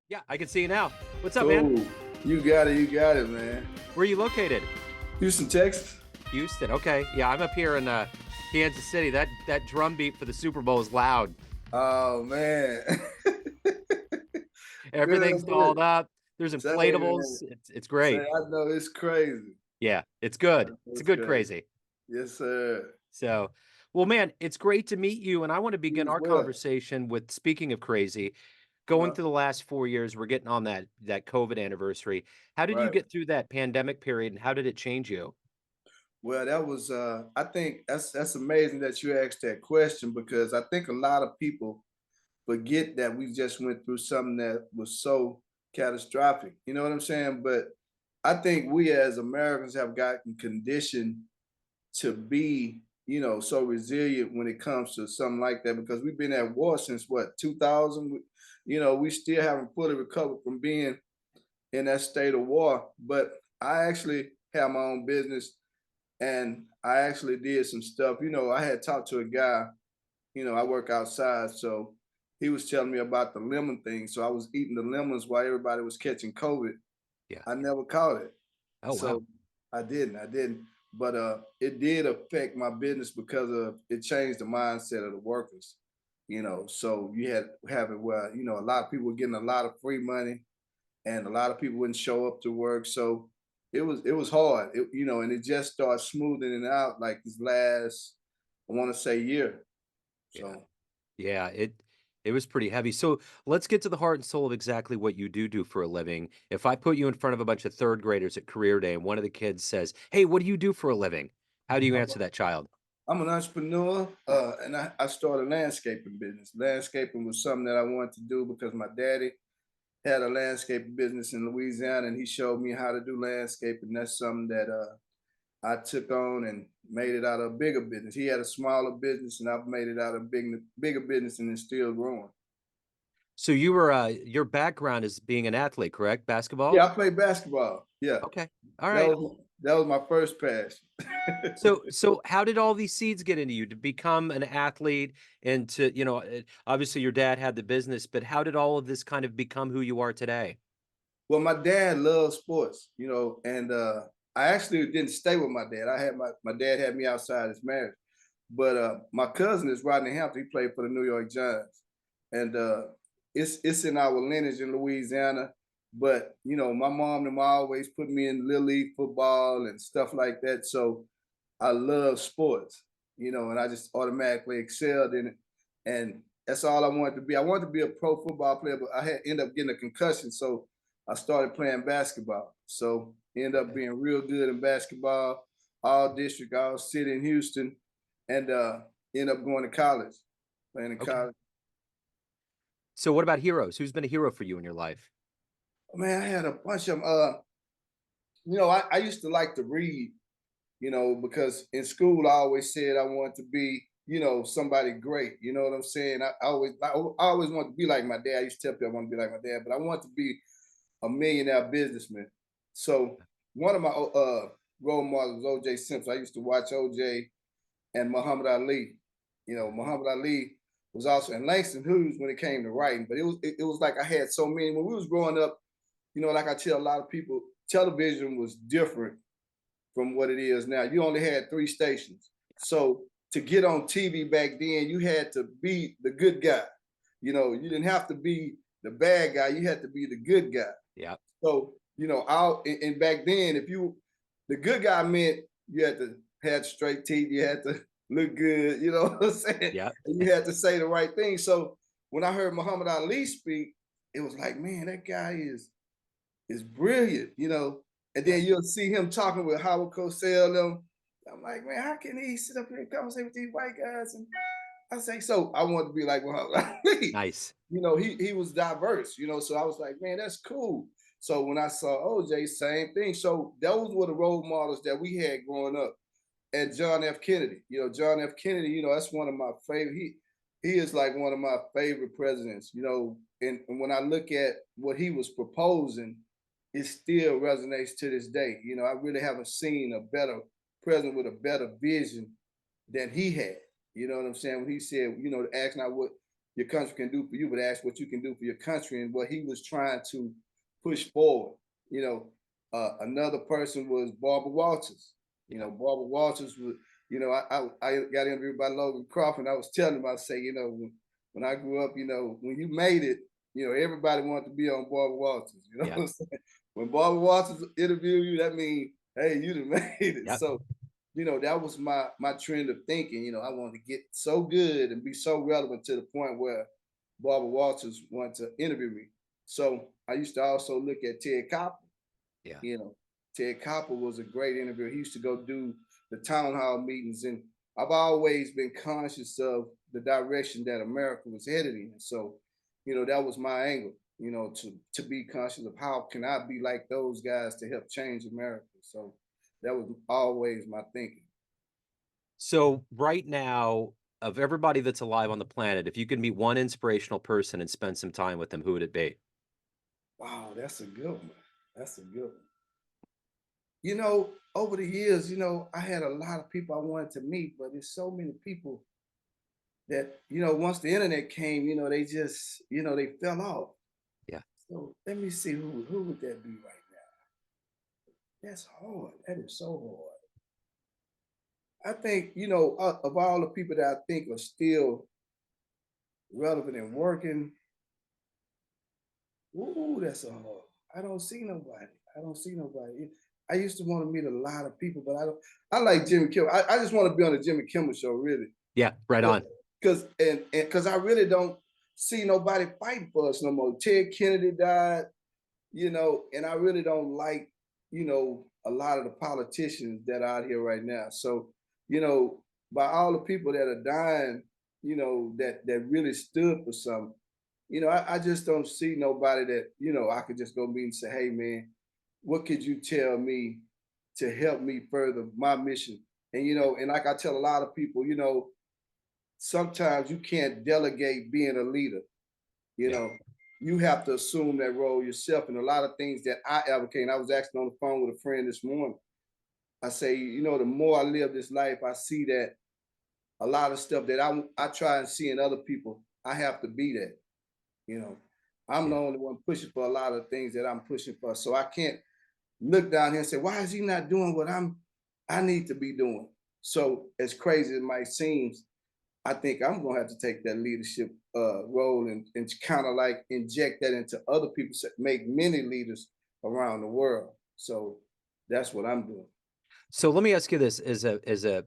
Yeah, I can see you now. What's up, man? Cool. You got it, man. Where are you located? Houston, Texas. Houston. Okay. Yeah, I'm up here in Kansas City. That drum beat for the Super Bowl is loud. Oh man. Good Everything's up with dolled it. up. There's Say, man. inflatables. It's Say, great. I know it's crazy. Yeah, it's I good. know It's a it's good crazy. crazy. Yes, sir. So, well, man, it's great to meet you. And I want to begin You as our well. conversation with speaking of crazy. Going Uh-huh. through the last 4 years, we're getting on that COVID anniversary. How did you Right. get through that pandemic period, and how did it change you? Well, that was I think that's amazing that you asked that question because I think a lot of people forget that we just went through something that was so catastrophic. You know what I'm saying? But I think we as Americans have gotten conditioned to be, so resilient when it comes to something like that because we've been at war since what, 2000? We still haven't fully recovered from being in that state of war. But I actually have my own business and I actually did some stuff. I had talked to a guy, I work outside. So he was telling me about the lemon thing. So I was eating the lemons while everybody was catching COVID. Yeah. I never caught it. Oh, wow. So I didn't. But it did affect my business because of it changed the mindset of the workers. So you had have it where, a lot of people were getting a lot of free money and a lot of people wouldn't show up to work. So it was hard. And it just started smoothing it out like this last, I want to say, year. Yeah. So Yeah, it was pretty heavy. So let's get to the heart and soul of exactly what you do for a living. If I put you in front of a bunch of third graders at career day and one of the kids says, "Hey, what do you do for a living?" How do you answer that child? I'm an entrepreneur, and I started a landscaping business. Landscaping was something that I wanted to do because my daddy had a landscaping business in Louisiana, and he showed me how to do landscaping. That's something that I took on and made it out of a bigger business. He had a smaller business, and I've made it out of a bigger business, and it's still growing. So you were your background is being an athlete, correct? Basketball? Yeah, I play basketball. Yeah, Okay. All that right. was my first passion. So how did all these seeds get into you to become an athlete and to, obviously your dad had the business, but how did all of this kind of become who you are today? Well, my dad loved sports, and I actually didn't stay with my dad. My dad had me outside his marriage, but my cousin is Rodney Hampton. He played for the New York Giants, and it's in our lineage in Louisiana. But my mom and them always put me in little league football and stuff like that. So I love sports, and I just automatically excelled in it. And that's all I wanted to be. I wanted to be a pro football player, but I had ended up getting a concussion. So I started playing basketball. So ended up Okay. being real good in basketball, all district, all city in Houston, and ended up going to college, playing in Okay. college. So what about heroes? Who's been a hero for you in your life? Man, I had a bunch of them. I used to like to read, because in school I always said I wanted to be, somebody great. You know what I'm saying? I always wanted to be like my dad. I used to tell people I want to be like my dad, but I want to be a millionaire businessman. So one of my role models was OJ Simpson. I used to watch OJ and Muhammad Ali. Muhammad Ali was also and Langston Hughes when it came to writing, but it was like I had so many when we was growing up. Like I tell a lot of people, television was different from what it is now. You only had three stations. So to get on TV back then, you had to be the good guy. You didn't have to be the bad guy. You had to be the good guy. Yeah. So, and back then, if you, the good guy meant you had to have straight teeth, you had to look good, you know what I'm saying? Yeah. And you had to say the right thing. So when I heard Muhammad Ali speak, it was like, man, that guy is brilliant. And Yeah. then you'll see him talking with Howard Cosell them. I'm like, man, how can he sit up here and conversate with these white guys? And I say, so I want to be like Muhammad Ali. Nice. He was diverse, so I was like, man, that's cool. So when I saw OJ, same thing. So those were the role models that we had growing up. And John F. Kennedy, John F. Kennedy, that's one of my favorite. He is like one of my favorite presidents, and when I look at what he was proposing, it still resonates to this day. I really haven't seen a better president with a better vision than he had. You know what I'm saying? When he said, ask not your country can do for you, but ask what you can do for your country and what he was trying to push forward. You know, another person was Barbara Walters. You Yeah. know, Barbara Walters was, I got interviewed by Logan Crawford. And I was telling him, I say, when I grew up, when you made it, everybody wanted to be on Barbara Walters. You know Yeah. what I'm saying? When Barbara Walters interview you, that means, hey, you done made it. Yep. So, that was my trend of thinking. I wanted to get so good and be so relevant to the point where Barbara Walters wanted to interview me. So I used to also look at Ted Koppel. Yeah. You know, Ted Koppel was a great interviewer. He used to go do the town hall meetings, and I've always been conscious of the direction that America was headed in. So, that was my angle. To be conscious of how can I be like those guys to help change America. So that was always my thinking. So right now, of everybody that's alive on the planet, if you could meet one inspirational person and spend some time with them, who would it be? Wow, that's a good one. That's a good one. Over the years, I had a lot of people I wanted to meet, but there's so many people that, once the internet came, they just, they fell off. Yeah. So let me see who would that be right now? That's hard. That is so hard. I think, of all the people that I think are still relevant and working, ooh, that's a hard. I don't see nobody. I don't see nobody. I used to want to meet a lot of people, but I don't. I like Jimmy Kimmel. I just want to be on the Jimmy Kimmel show, really, Yeah, right on. because I really don't see nobody fighting for us no more. Ted Kennedy died, and I really don't like, a lot of the politicians that are out here right now. So, by all the people that are dying, that really stood for something, I just don't see nobody that, I could just go meet and say, hey man, what could you tell me to help me further my mission? And and like I tell a lot of people, sometimes you can't delegate being a leader. You Yeah. know, you have to assume that role yourself. And a lot of things that I advocate, and I was actually on the phone with a friend this morning. I say, the more I live this life, I see that a lot of stuff that I try and see in other people, I have to be that. You know, I'm the Yeah. only one pushing for a lot of things that I'm pushing for. So I can't look down here and say, why is he not doing what I need to be doing? So as crazy as it might seem, I think I'm gonna have to take that leadership role and kind of like inject that into other people, make many leaders around the world. So that's what I'm doing. So let me ask you this: as a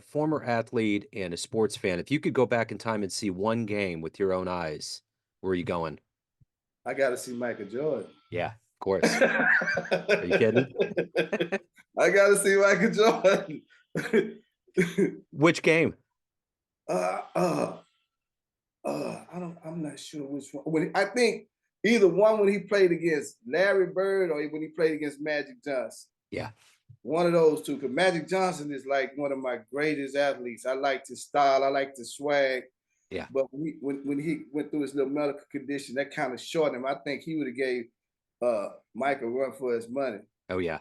former athlete and a sports fan, if you could go back in time and see one game with your own eyes, where are you going? I got to see Michael Jordan. Yeah, of course. I Are you kidding? got to see Michael Jordan. Which game? uh, uh, I'm not sure which one. I think either one when he played against Larry Bird or when he played against Magic Johnson. Yeah. One of those two. Because Magic Johnson is like one of my greatest athletes. I like his style. I like the swag. Yeah. But when he went through his little medical condition, that kind of shortened him. I think he would have gave Mike a run for his money. Oh yeah,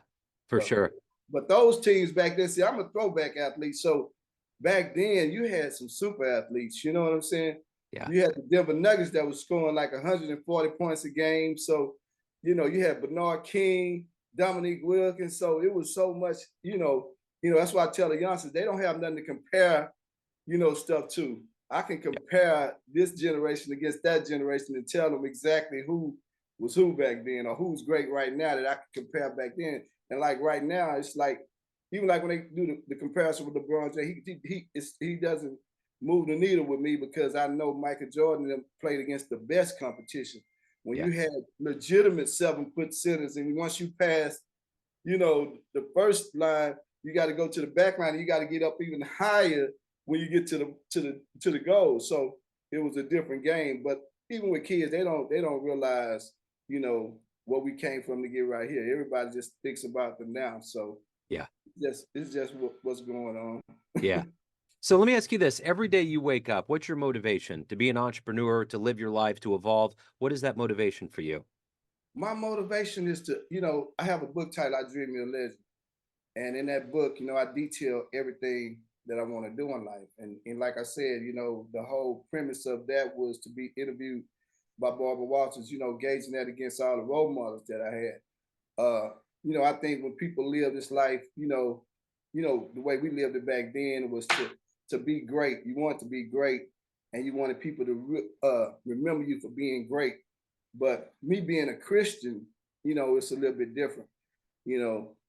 for But sure. but those teams back then, see, I'm a throwback athlete. So back then you had some super athletes, you know what I'm saying? Yeah. You had the Denver Nuggets that was scoring like 140 points a game. So, you had Bernard King, Dominique Wilkins. So it was so much, that's why I tell the youngsters, they don't have nothing to compare, stuff to. I can compare this generation against that generation and tell them exactly who was who back then or who's great right now that I can compare back then. And like right now, it's like even like when they do the comparison with LeBron James, he doesn't move the needle with me because I know Michael Jordan played against the best competition. When Yeah. you had legitimate 7-foot centers, and once you pass, the first line, you got to go to the back line. And you got to get up even higher when you get to the goal. So it was a different game. But even with kids, they don't realize, what we came from to get right here. Everybody just thinks about the now. So Yeah. it's just what's going on. Yeah. So let me ask you this. Every day you wake up, what's your motivation? To be an entrepreneur, to live your life, to evolve? What is that motivation for you? My motivation is to, I have a book titled I Dream You're a Legend. And in that book, I detail everything, that I want to do in life. And like I said, the whole premise of that was to be interviewed by Barbara Walters, gauging that against all the role models that I had. I think when people live this life, the way we lived it back then was to be great. You want to be great, and you wanted people to remember you for being great. But me being a Christian, it's a little bit different.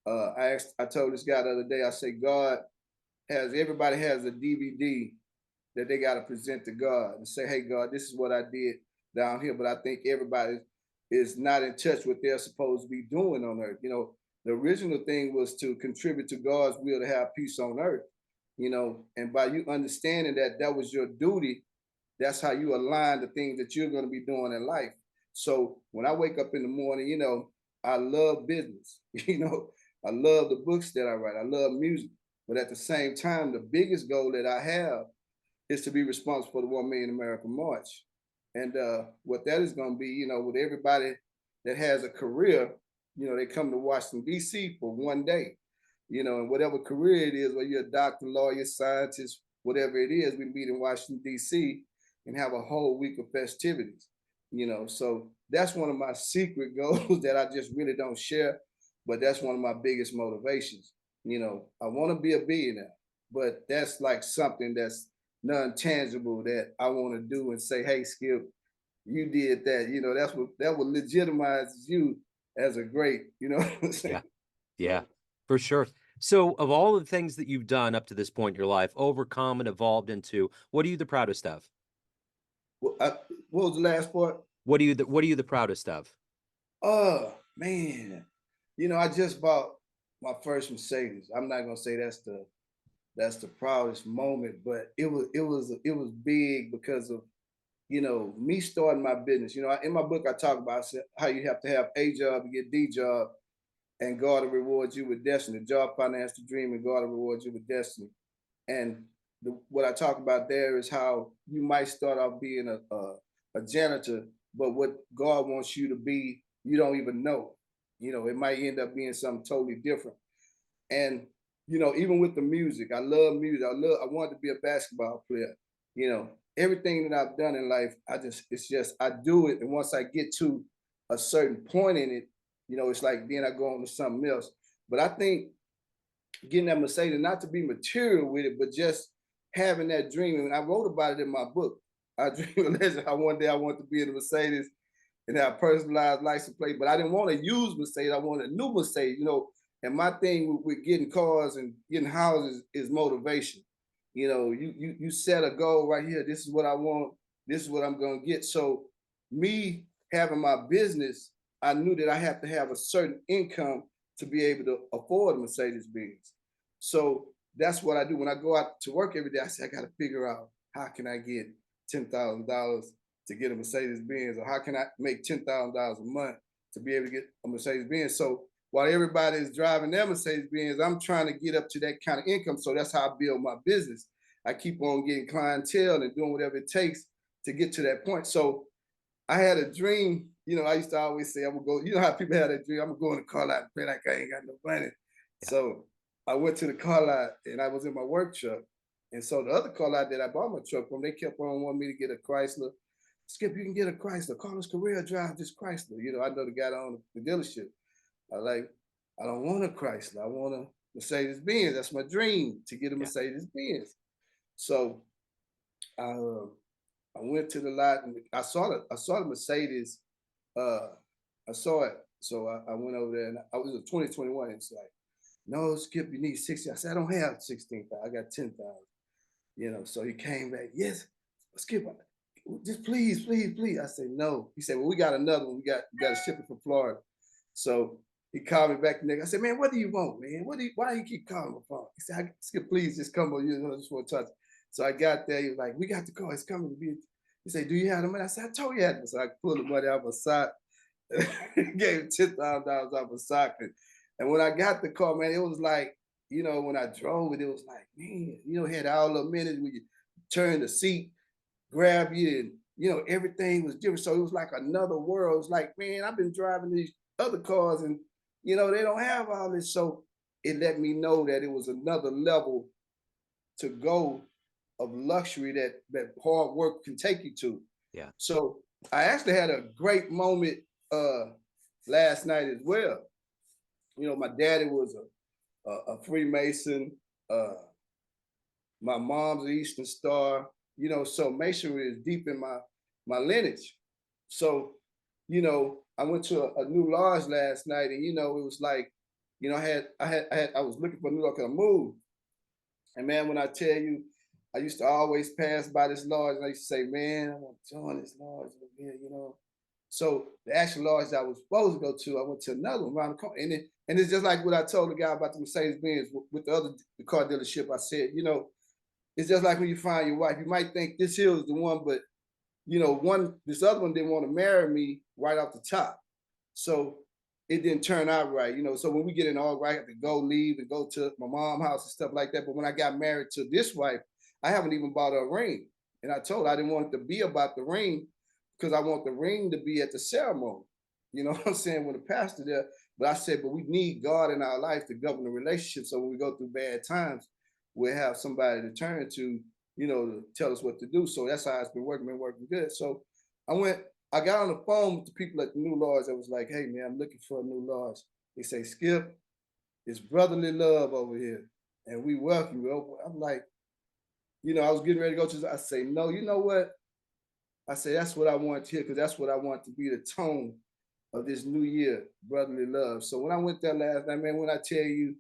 I told this guy the other day, I say, God everybody has a DVD that they got to present to God and say, hey, God, this is what I did down here. But I think everybody is not in touch with what they're supposed to be doing on earth. The original thing was to contribute to God's will to have peace on earth, and by you understanding that that was your duty, that's how you align the things that you're going to be doing in life. So when I wake up in the morning, I love business. I love the books that I write. I love music. But at the same time, the biggest goal that I have is to be responsible for the 1 Million American March. And what that is going to be, with everybody that has a career, they come to Washington, D.C. for one day, and whatever career it is, whether you're a doctor, lawyer, scientist, whatever it is, we meet in Washington, D.C. and have a whole week of festivities, So that's one of my secret goals that I just really don't share, but that's one of my biggest motivations. I want to be a billionaire, but that's like something that's non-tangible that I want to do and say, hey, Skip, you did that. That would legitimize you as a great, what I'm saying? Yeah. Yeah, So for sure. So, of all the things that you've done up to this point in your life, overcome and evolved into, what are you the proudest of? what was the last part? What are you the proudest of? Oh man, I just bought my first Mercedes. I'm not gonna say that's the proudest moment, but it was big because of me starting my business. In my book I talk about how you have to have a job to get the job, and God will reward you with destiny. Job finance the dream, and God will reward you with destiny. And what I talk about there is how you might start off being a janitor, but what God wants you to be, you don't even know. It might end up being something totally different. And even with the music, I love music. I wanted to be a basketball player. Everything that I've done in life, it's just I do it, and once I get to a certain point in it, it's like then I go on to something else. But I think getting that Mercedes, not to be material with it, but just having that dream. And I wrote about it in my book. I dream of legend. How one day I want to be in a Mercedes and have a personalized license plate, but I didn't want to use Mercedes. I wanted a new Mercedes. And my thing with getting cars and getting houses is motivation. You set a goal right here. This is what I want. This is what I'm gonna get. So me having my business, I knew that I have to have a certain income to be able to afford a Mercedes Benz. So that's what I do when I go out to work every day. I say I got to figure out how can I get $10,000 to get a Mercedes Benz, or how can I make $10,000 a month to be able to get a Mercedes Benz. So while everybody is driving their Mercedes Benz, I'm trying to get up to that kind of income. So that's how I build my business. I keep on getting clientele and doing whatever it takes to get to that point. So I had a dream. I used to always say I would go. You know how people have that dream. I'm gonna go in the car lot and play like I ain't got no money. Yeah. So I went to the car lot and I was in my work truck. And so the other car lot that I bought my truck from, they kept on wanting me to get a Chrysler. Skip, you can get a Chrysler. Carlos Correa drive this Chrysler. I know the guy that owned the dealership. I don't want a Chrysler. I want a Mercedes Benz. That's my dream, to get a Yeah. Mercedes Benz. So uh, I went to the lot and I saw the Mercedes. Uh, I saw it, so I went over there and I was in 2021. It's like, no, Skip, you need 60. I said, I don't have 16,000. I got 10,000. So he came back. Yes, Skip, just please, please, please. I said, no. He said, well, we got another one. We got to ship it from Florida. So he called me back the next. I said, man, what do you want, man? Why do you keep calling my phone? He said, Skip, please just come on. I just want to touch. So I got there. He was like, we got the car. It's coming to be. He said, do you have the money? I said, I told you I had. So I pulled the money out of my sock. Gave him $10,000 off my sock. And when I got the car, man, it was like, when I drove it, it was like, man, it had all the minutes when you turn the seat, grab you, and everything was different. So it was like another world. It's like, man, I've been driving these other cars, and they don't have all this. So it let me know that it was another level to go of luxury that hard work can take you to. Yeah. So I actually had a great moment last night as well. You know, my daddy was a Freemason. Uh, my mom's an Eastern Star. You know, so masonry is deep in my lineage. So, you know, I went to a new lodge last night, and you know, it was like, you know, I was looking for a new lodge 'cause I moved. And man, when I tell you, I used to always pass by this lodge, and I used to say, man, I want to join this lodge over here, you know. So the actual lodge that I was supposed to go to, I went to another one around the corner. And it's just like what I told the guy about the Mercedes Benz with the car dealership. I said, you know, it's just like when you find your wife. You might think this here is the one, but you know, this other one didn't want to marry me right off the top. So it didn't turn out right, you know. So when we get in all right, I have to go leave and go to my mom's house and stuff like that. But when I got married to this wife, I haven't even bought her a ring. And I told her I didn't want it to be about the ring because I want the ring to be at the ceremony. You know what I'm saying? When the pastor there. But I said, but we need God in our life to govern the relationship. So when we go through bad times, we'll have somebody to turn to, you know, to tell us what to do. So that's how it's been working good. So I got on the phone with the people at the new lodge that was like, hey man, I'm looking for a new lodge. They say, Skip, it's brotherly love over here. And we welcome you. I'm like, you know, I was getting ready to go to, I say, no, you know what? I say, that's what I want to hear, because that's what I want to be the tone of this new year, brotherly love. So when I went there last night, man, when I tell you,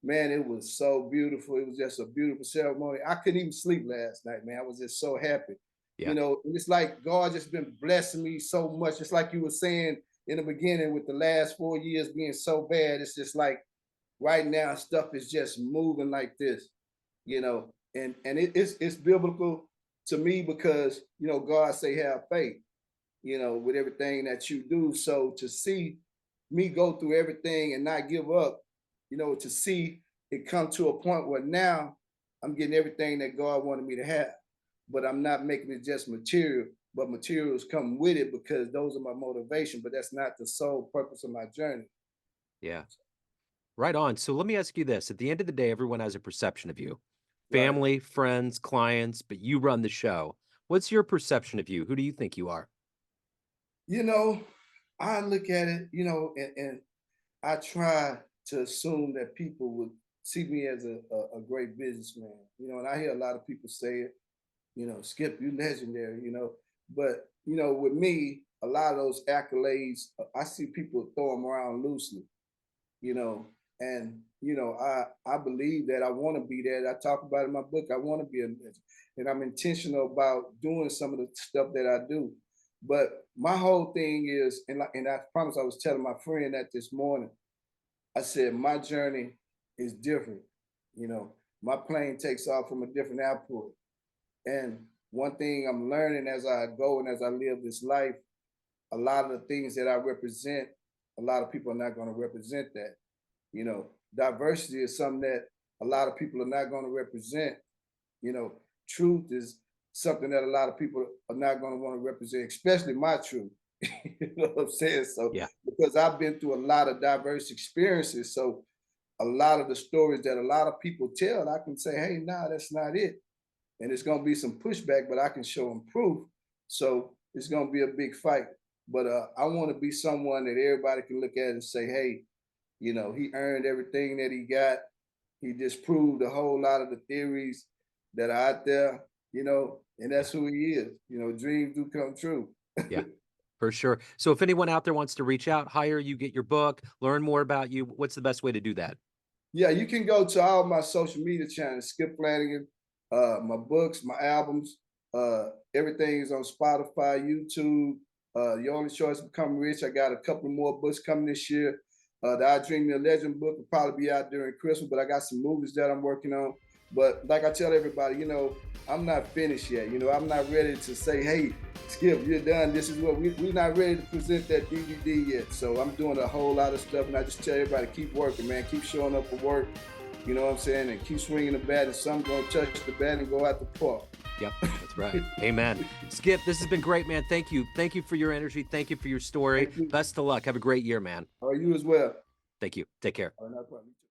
man, it was so beautiful. It was just a beautiful ceremony. I couldn't even sleep last night, man. I was just so happy. You Yeah. know, and it's like God just been blessing me so much. It's like you were saying in the beginning with the last 4 years being so bad. It's just like right now stuff is just moving like this, you know, and it's biblical to me because you know God say have faith, you know, with everything that you do. So to see me go through everything and not give up, you know, to see it come to a point where now I'm getting everything that God wanted me to have, but I'm not making it just material, but materials come with it because those are my motivation, but that's not the sole purpose of my journey. Yeah. Right on. So let me ask you this. At the end of the day, everyone has a perception of you. Right. Family, friends, clients, but you run the show. What's your perception of you? Who do you think you are? You know, I look at it, you know, and I try to assume that people would see me as a great businessman, you know, and I hear a lot of people say it, you know, Skip, you legendary, you know, but, you know, with me, a lot of those accolades, I see people throw them around loosely, you know, and, you know, I believe that I want to be that. I talk about it in my book. I want to be a legend, and I'm intentional about doing some of the stuff that I do. But my whole thing is, and I promise I was telling my friend that this morning, I said, my journey is different. You know, my plane takes off from a different airport. And one thing I'm learning as I go and as I live this life, a lot of the things that I represent, a lot of people are not going to represent that. You know, diversity is something that a lot of people are not going to represent. You know, truth is something that a lot of people are not going to want to represent, especially my truth. You know what I'm saying? So, Yeah. because I've been through a lot of diverse experiences, so a lot of the stories that a lot of people tell, I can say, hey, nah, that's not it. And it's going to be some pushback, but I can show them proof. So it's going to be a big fight. But I want to be someone that everybody can look at and say, hey, you know, he earned everything that he got. He disproved a whole lot of the theories that are out there, you know, and Yeah. that's who he is. You know, dreams do come true. Yeah. For sure. So if anyone out there wants to reach out, hire you, get your book, learn more about you, what's the best way to do that? Yeah, you can go to all my social media channels, Skip Flanagan, my books, my albums, everything is on Spotify, YouTube. Your Only Choice to Become Rich. I got a couple more books coming this year. The I Dream the Legend book will probably be out during Christmas, but I got some movies that I'm working on. But like I tell everybody, you know, I'm not finished yet. You know, I'm not ready to say, hey, Skip, you're done. This is what we're not ready to present that DVD yet. So I'm doing a whole lot of stuff, and I just tell everybody, keep working, man. Keep showing up for work. You know what I'm saying? And keep swinging the bat, and some gonna touch the bat and go out the park. Yep, that's right. Amen. Skip, this has been great, man. Thank you. Thank you for your energy. Thank you for your story. Thank you. Best of luck. Have a great year, man. Or you as well. Thank you. Take care. No problem.